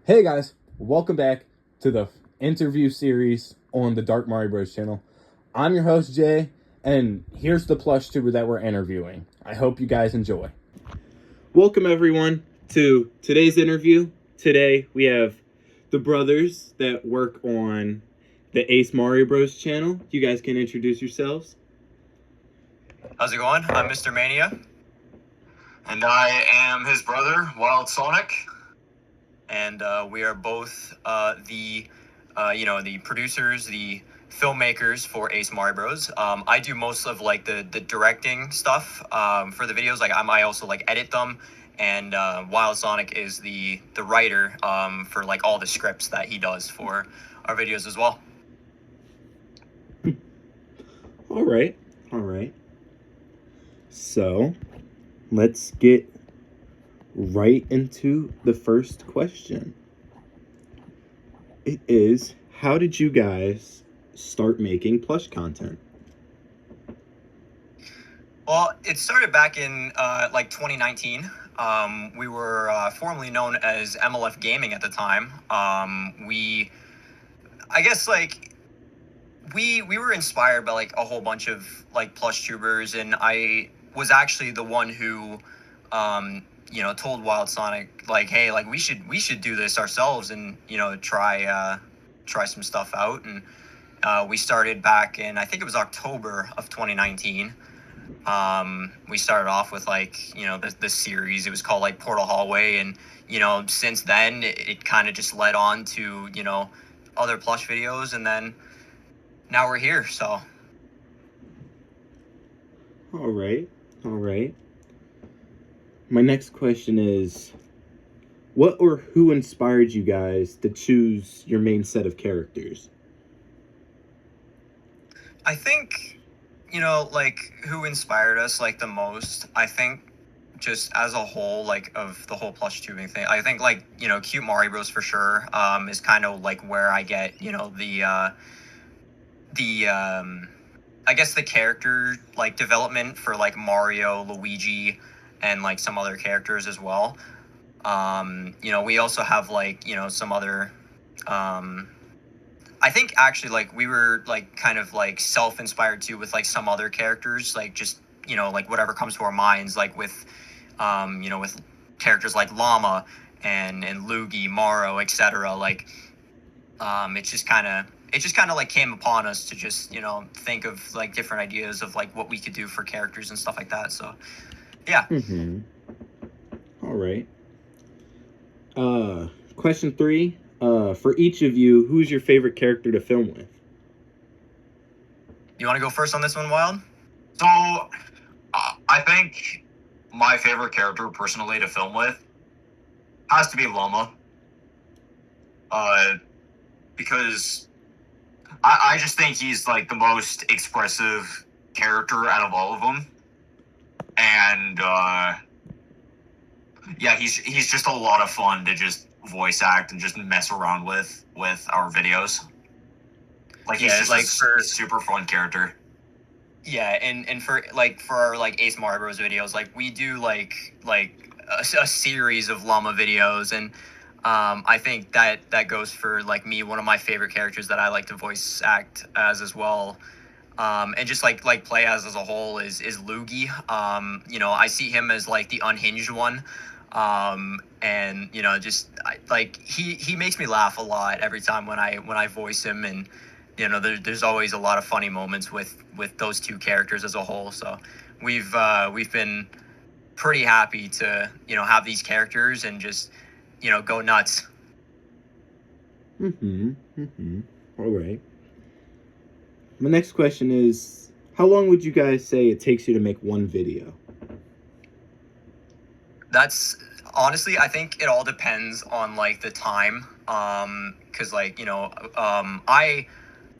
Hey guys, welcome back to the interview series on the Dark Mario Bros channel. I'm your host Jay, and here's the plush tuber that we're interviewing. I hope you guys enjoy. Welcome everyone to today's interview. Today we have the brothers that work on the Ace Mario Bros channel. You guys can introduce yourselves. How's it going? I'm Mr. Mania. And I am his brother, Wild Sonic. And we are both the producers, the filmmakers for Ace Mario Bros. I do most of like the directing stuff for the videos. I also like edit them, and Wild Sonic is the writer for like all the scripts that he does for our videos as well. All right. So, let's get right into the first question. It is, how did you guys start making plush content? Well, it started back in 2019. We were formerly known as MLF Gaming at the time. We were inspired by like a whole bunch of like plush tubers, and I was actually the one who told Wild Sonic like, hey, like we should do this ourselves and try some stuff out. And we started back in, I think it was October of 2019. We started off with like the series. It was called like Portal Hallway, and since then it kind of just led on to other plush videos, and then now we're here. So All right. My next question is, what or who inspired you guys to choose your main set of characters? I think like who inspired us like the most, I think just as a whole, like of the whole plush tubing thing, I think like Cute Mario Bros for sure is kind of like where I get the I guess the character like development for like Mario, Luigi, and like some other characters as well. We also have like some other I think actually like we were like kind of like self-inspired too with like some other characters, like just like whatever comes to our minds, like with with characters like Llama and Luigi, Maro, etc. Like it just kind of like came upon us to just think of like different ideas of like what we could do for characters and stuff like that. So yeah. All right. Question 3. For each of you, who's your favorite character to film with? You want to go first on this one, Wild? So, I think my favorite character personally to film with has to be Llama. Because I just think he's like the most expressive character out of all of them. And he's just a lot of fun to just voice act and just mess around with our videos. Like he's just like a super fun character. Yeah, and for our like Ace Mario Bros videos, like we do like a series of Llama videos, and I think that goes for like me, one of my favorite characters that I like to voice act as well. And just like play as a whole is Luigi. I see him as like the unhinged one. And he makes me laugh a lot every time when I voice him, and there's always a lot of funny moments with those two characters as a whole. So we've been pretty happy to have these characters and just go nuts. All right. My next question is, how long would you guys say it takes you to make one video? That's honestly, I think it all depends on like the time. Cause like, I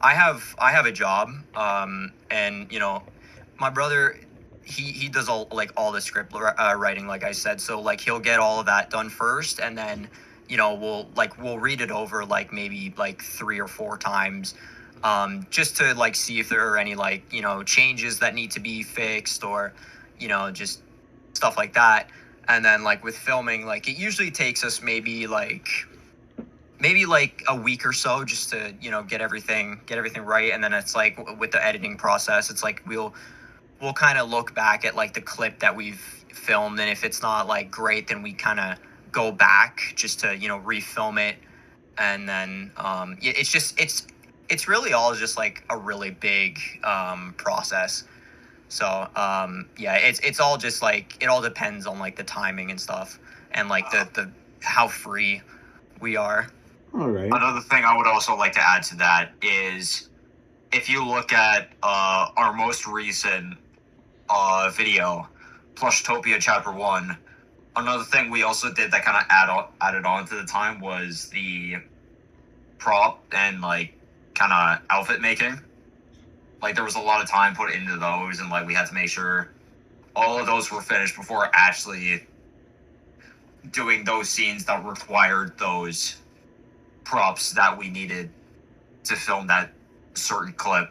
have a job. And my brother, he does all the script writing, like I said. So like he'll get all of that done first, and then we'll read it over like maybe like 3 or 4 times, just to like see if there are any like changes that need to be fixed, or just stuff like that. And then like with filming, like it usually takes us maybe like maybe like a week or so just to, you know, get everything right. And then it's like with the editing process, it's like we'll kind of look back at like the clip that we've filmed, and if it's not like great, then we kind of go back just to, you know, refilm it. And then it's really all just like a really big process. So it's all just like, it all depends on like the timing and stuff, and like the how free we are. All right. Another thing I would also like to add to that is, if you look at our most recent video, Plushtopia Chapter 1, another thing we also did that kind of added on to the time was the prop and like kind of outfit making. Like, there was a lot of time put into those, and like we had to make sure all of those were finished before actually doing those scenes that required those props that we needed to film that certain clip.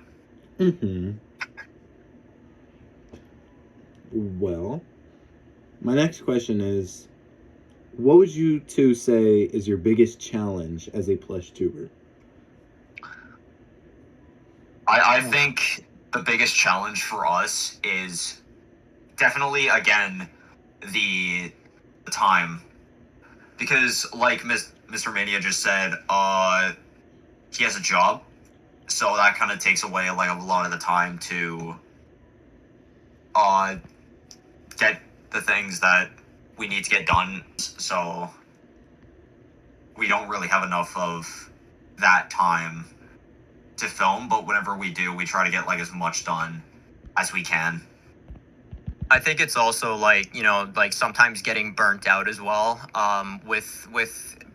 Well, my next question is, what would you two say is your biggest challenge as a plush tuber? I think the biggest challenge for us is definitely, again, the time. Because, like Mr. Mania just said, he has a job, so that kind of takes away like a lot of the time to get the things that we need to get done. So we don't really have enough of that time to film, but whenever we do, we try to get like as much done as we can. I think it's also like, you know, like sometimes getting burnt out as well, with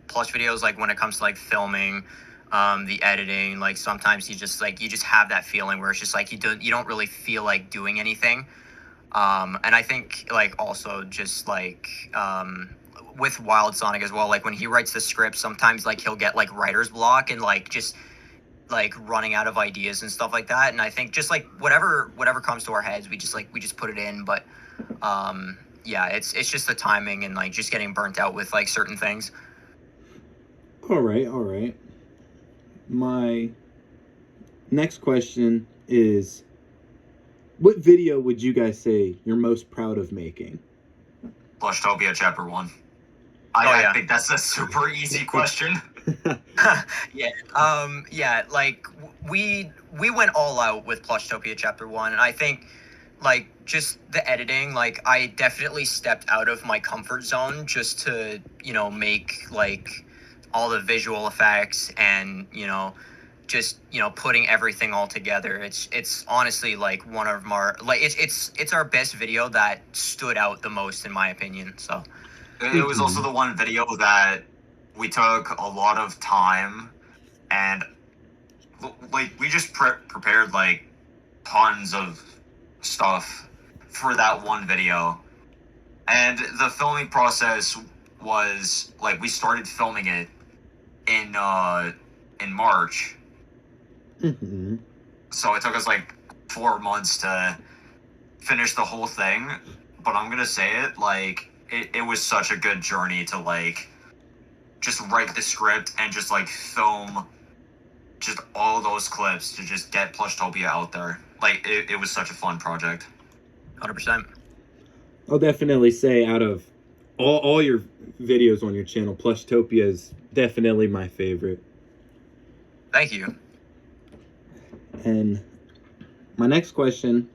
plush videos, like when it comes to like filming, the editing, like sometimes you just have that feeling where it's just like you don't really feel like doing anything. And I think like also just like with Wild Sonic as well, like when he writes the script, sometimes like he'll get like writer's block and like just like running out of ideas and stuff like that. And I think just like whatever comes to our heads, we just put it in. But it's just the timing and like just getting burnt out with like certain things. All right. My next question is, what video would you guys say you're most proud of making? Plushtopia Chapter 1. I think that's a super easy question. Like we went all out with Plushtopia Chapter 1, and I think like just the editing, like I definitely stepped out of my comfort zone just to, you know, make like all the visual effects and, you know, just, you know, putting everything all together. It's honestly like one of our, like it's our best video that stood out the most in my opinion. So it was also the one video that we took a lot of time, and like we just prepared like tons of stuff for that one video. And the filming process was like, we started filming it in March. So it took us like 4 months to finish the whole thing. But I'm gonna say it, like it was such a good journey to like just write the script and just like film just all those clips to just get Plushtopia out there. Like it was such a fun project. 100%. I'll definitely say, out of all your videos on your channel, Plushtopia is definitely my favorite. Thank you. And my next question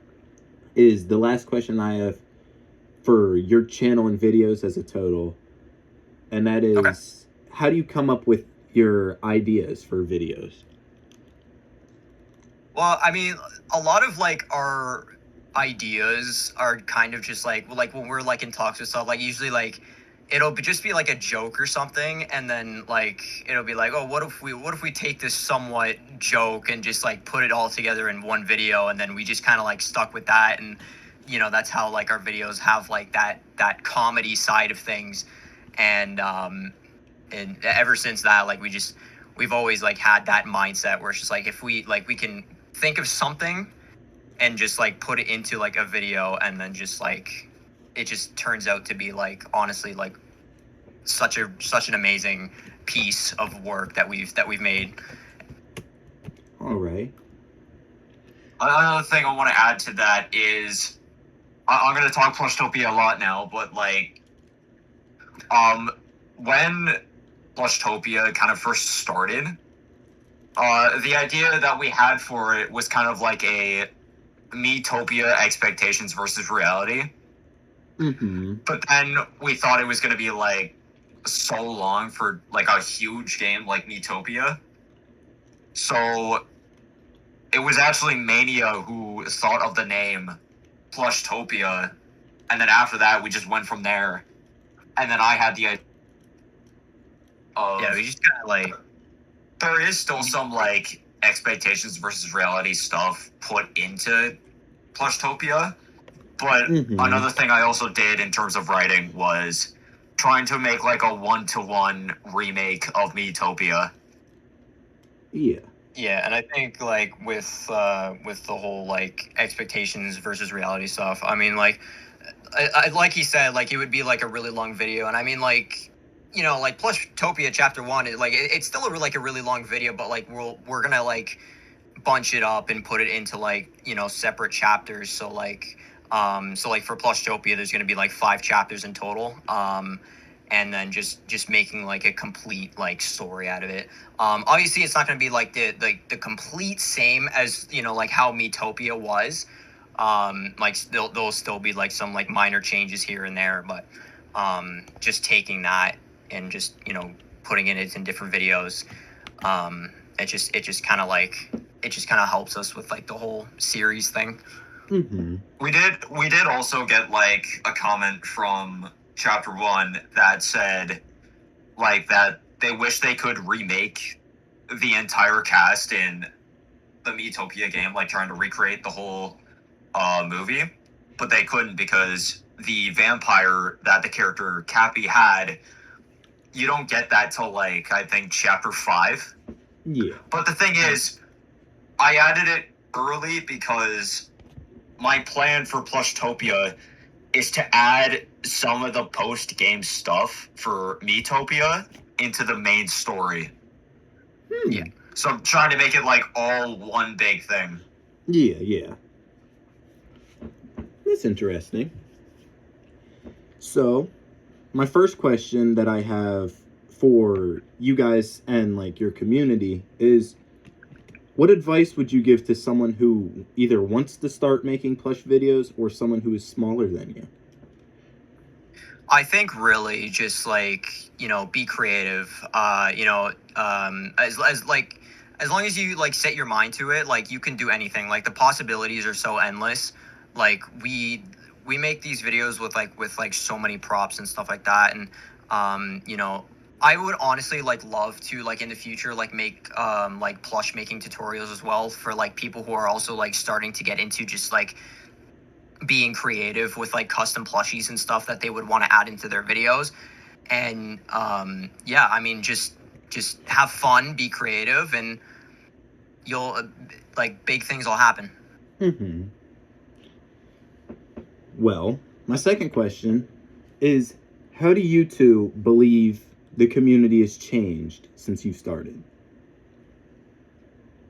is the last question I have for your channel and videos as a total. And that is, okay, how do you come up with your ideas for videos? Well, I mean, a lot of like our ideas are kind of just like when we're like in talks with stuff, like usually like it'll just be like a joke or something, and then like it'll be like, oh, what if we take this somewhat joke and just like put it all together in one video, and then we just kind of like stuck with that. And you know, that's how like our videos have like that comedy side of things. And ever since that, like we've always like had that mindset where it's just like, if we can think of something and just like put it into like a video, and then just like it just turns out to be like, honestly, like such an amazing piece of work that we've made. All right. Another thing I want to add to that is I'm going to talk Plushtopia a lot now, but like, when Plushtopia kind of first started, the idea that we had for it was kind of like a Miitopia expectations versus reality. Mm-hmm. But then we thought it was going to be like so long for like a huge game like Miitopia. So it was actually Mania who thought of the name Plushtopia, and then after that we just went from there. And then I had the idea of, Yeah, we just kind of like, there is still some like expectations versus reality stuff put into Plushtopia, but Mhm. another thing I also did in terms of writing was trying to make like a 1-to-1 remake of Miitopia. Yeah. yeah, and I think like with the whole like expectations versus reality stuff, I mean like, I like he said, like it would be like a really long video, and I mean like, you know, like Plushtopia Chapter 1 is like it's still like a really long video, but like we're gonna like bunch it up and put it into like, you know, separate chapters. So like for Plushtopia there's gonna be like 5 chapters in total. And then just making like a complete like story out of it. Obviously it's not gonna be like the complete same as, you know, like how Miitopia was. Like there'll still be like some like minor changes here and there, but just taking that and just, you know, putting it in different videos, it just kind of helps us with like the whole series thing. Mm-hmm. We did also get like a comment from Chapter 1 that said like that they wish they could remake the entire cast in the Miitopia game, like trying to recreate the whole movie, but they couldn't because the vampire that the character Cappy had, you don't get that till like I think Chapter 5. Yeah. But the thing is, I added it early because my plan for Plushtopia is to add some of the post-game stuff for Miitopia into the main story. Yeah. So I'm trying to make it like all one big thing. Yeah. That's interesting. So, my first question that I have for you guys and like your community is, what advice would you give to someone who either wants to start making plush videos or someone who is smaller than you? I think really just like, you know, be creative. You know, as long as you like set your mind to it, like you can do anything. Like the possibilities are so endless. Like we make these videos with like so many props and stuff like that, and you know, I would honestly like love to like in the future like make like plush making tutorials as well for like people who are also like starting to get into just like being creative with like custom plushies and stuff that they would want to add into their videos. And yeah, I mean just have fun, be creative, and you'll like big things will happen. Mm-hmm. Well, my second question is, how do you two believe the community has changed since you started?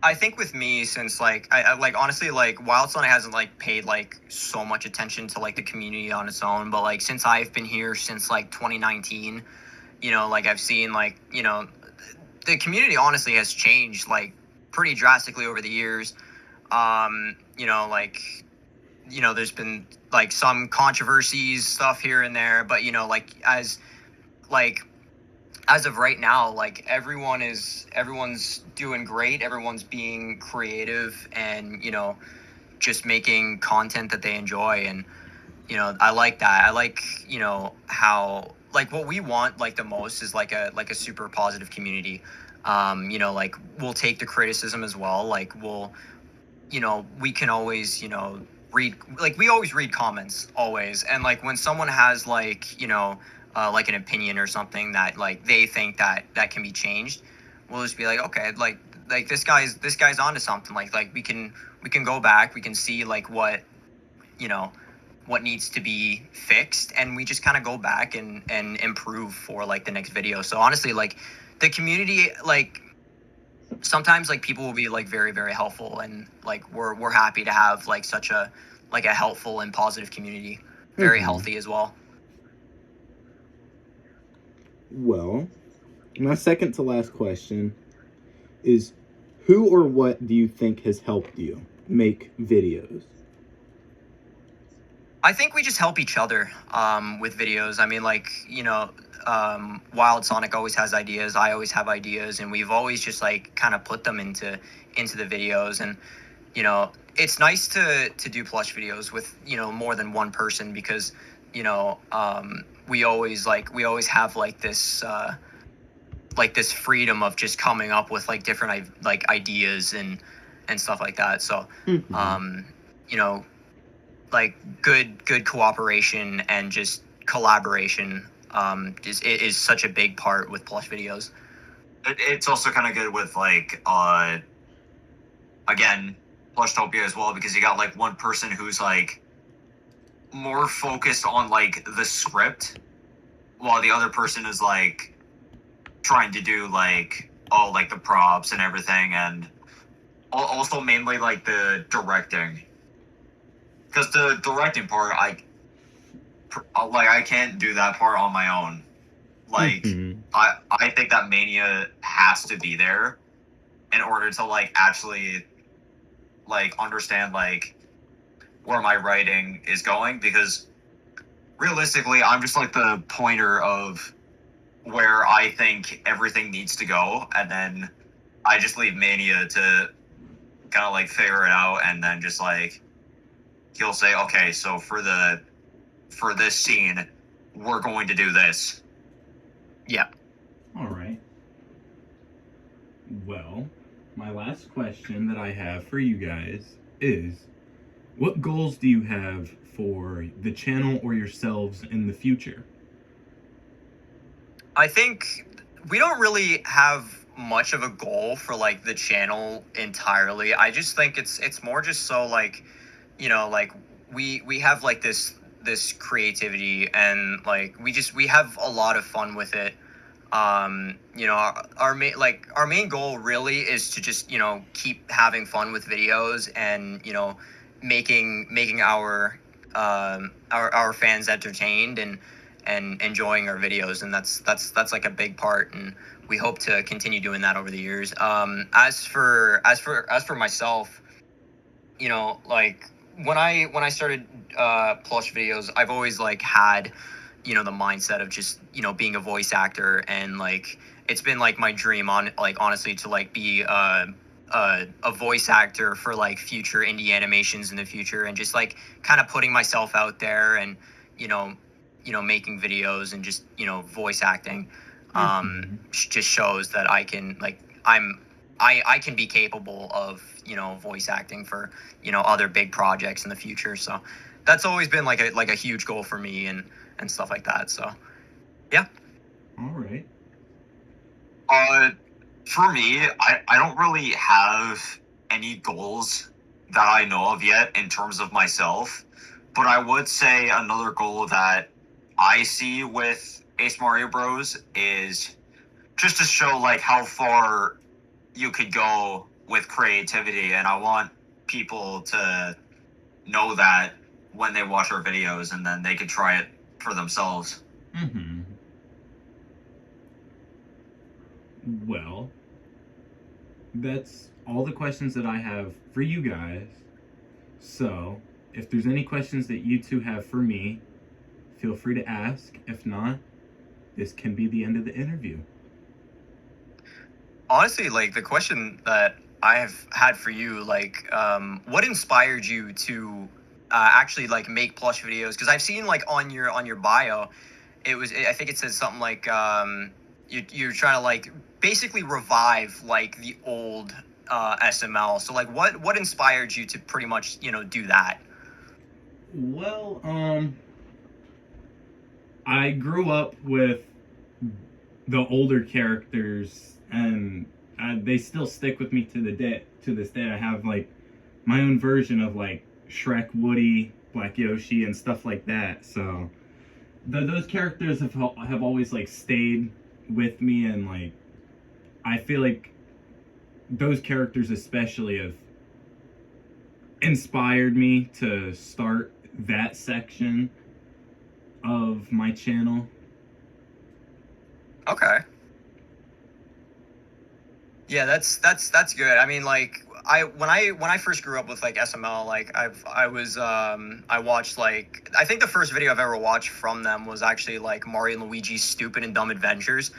I think with me, since like I like honestly like Wildstone hasn't like paid like so much attention to like the community on its own, but like since I've been here since like 2019, you know, like I've seen like, you know, the community honestly has changed like pretty drastically over the years. You know, like, you know, there's been like some controversies stuff here and there, but you know, like as of right now, like everyone's doing great. Everyone's being creative and, you know, just making content that they enjoy. And, you know, I like that. I like, you know, how like what we want like the most is like a super positive community. You know, like we'll take the criticism as well. Like you know, we can always, you know, we always read comments always. And like when someone has like, you know, like an opinion or something that like they think that can be changed, we'll just be like, okay, like this guy's onto something. Like we can go back, we can see like what, you know, what needs to be fixed, and we just kind of go back and improve for like the next video. So honestly, like the community, like, sometimes like people will be like very, very helpful, and like we're happy to have like such a helpful and positive community, very healthy as well. Well, my second to last question is, who or what do you think has helped you make videos? I think we just help each other with videos. I mean, like, Wild Sonic always has ideas. I always have ideas, and we've always just like kind of put them into the videos. And it's nice to do plush videos with more than one person, because we always have like this freedom of just coming up with like different like ideas and stuff like that. So like good cooperation and just collaboration is such a big part with plush videos. It's also kind of good with like again, Plushtopia as well, because you got like one person who's like more focused on like the script, while the other person is like trying to do like like the props and everything, and also mainly like the directing. Because the directing part, I can't do that part on my own. Like, I think that Mania has to be there in order to like actually like understand like where my writing is going, because realistically, I'm just like the pointer of where I think everything needs to go, and then I just leave Mania to kind of like figure it out, and then just like he'll say, okay, so for this scene, we're going to do this. Yeah. All right. Well, my last question that I have for you guys is, what goals do you have for the channel or yourselves in the future? I think we don't really have much of a goal for like the channel entirely. I just think it's more just so like, like we have like this creativity, and like we have a lot of fun with it. Our main goal really is to just keep having fun with videos, and making our fans entertained and enjoying our videos, and that's like a big part, and we hope to continue doing that over the years. As for myself, like when I started plush videos, I've always like had the mindset of just being a voice actor, and like it's been like my dream honestly to like be a voice actor for like future indie animations in the future, and just like kind of putting myself out there, and making videos, and just voice acting just shows that I can like I can be capable of voice acting for other big projects in the future. So that's always been like a huge goal for me, and stuff like that. So yeah. All right. For me, I don't really have any goals that I know of yet in terms of myself, but I would say another goal that I see with Ace Mario Bros is just to show like how far you could go with creativity, and I want people to know that when they watch our videos, and then they could try it for themselves. Well, that's all the questions that I have for you guys. So, if there's any questions that you two have for me, feel free to ask. If not, this can be the end of the interview. Honestly, like the question that I have had for you, like, what inspired you to actually like make plush videos? Because I've seen like on your bio, I think it says something like you're trying to like basically revive like the old SML. So like, what inspired you to pretty much do that? Well, I grew up with the older characters, and they still stick with me to this day. I have like my own version of like Shrek, Woody, Black Yoshi, and stuff like that. So those characters have always like stayed with me, and like I feel like those characters especially have inspired me to start that section of my channel. Okay. Yeah, that's good. I mean, like when I first grew up with like SML, like I watched like I think the first video I've ever watched from them was actually like Mario and Luigi's Stupid and Dumb Adventures.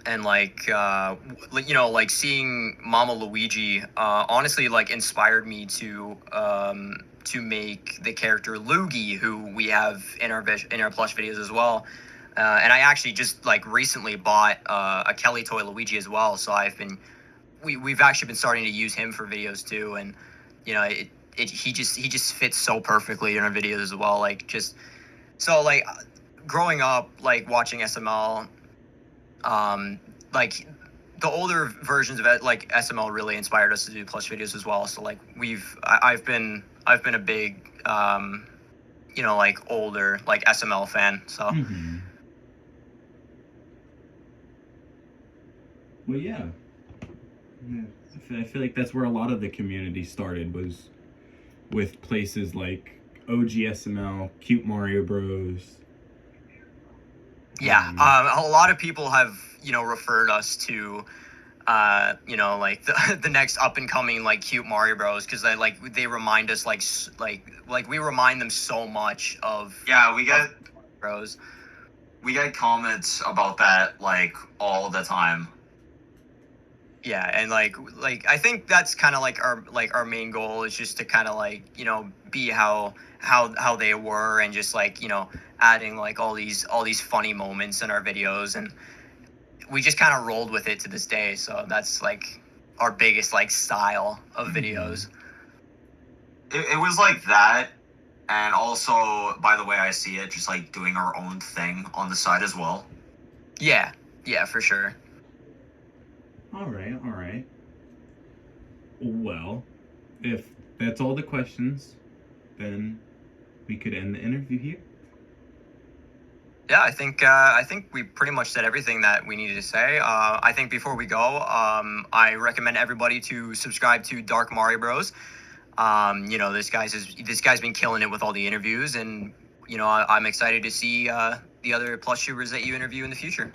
And like you know, like seeing Mama Luigi honestly like inspired me to make the character Luigi, who we have in our plush videos as well. And I actually just like recently bought a Kelly toy Luigi as well, so we've actually been starting to use him for videos too, and you know he just fits so perfectly in our videos as well. Like just so like growing up like watching SML, like the older versions of it, like SML really inspired us to do plush videos as well. So like I've been a big you know, like older like SML fan. So. Mm-hmm. Well, yeah. I feel like that's where a lot of the community started, was with places like OGSML, Cute Mario Bros. Yeah, a lot of people have, you know, referred us to, you know, like the next up and coming like Cute Mario Bros. Because they remind us like we remind them so much of. Yeah, Bros. We get comments about that like all the time. Yeah, and like I think that's kind of like our main goal is just to kind of like, you know, be how they were, and just like, you know, adding like all these funny moments in our videos, and we just kind of rolled with it to this day. So that's like our biggest like style of videos. It was like that, and also by the way I see it, just like doing our own thing on the side as well. Yeah, for sure. All right. Well, if that's all the questions, then we could end the interview here. Yeah, I think we pretty much said everything that we needed to say. I think before we go, I recommend everybody to subscribe to Dark Mario Bros. You know, this guy's been killing it with all the interviews, and you know, I'm excited to see the other plush tubers that you interview in the future.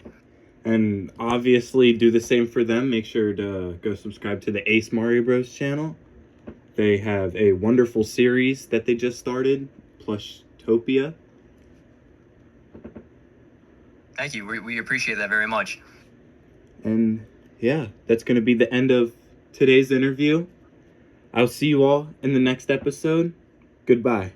And obviously do the same for them. Make sure to go subscribe to the Ace Mario Bros channel. They have a wonderful series that they just started, Plushtopia. Thank you. We appreciate that very much. And yeah, that's going to be the end of today's interview. I'll see you all in the next episode. Goodbye.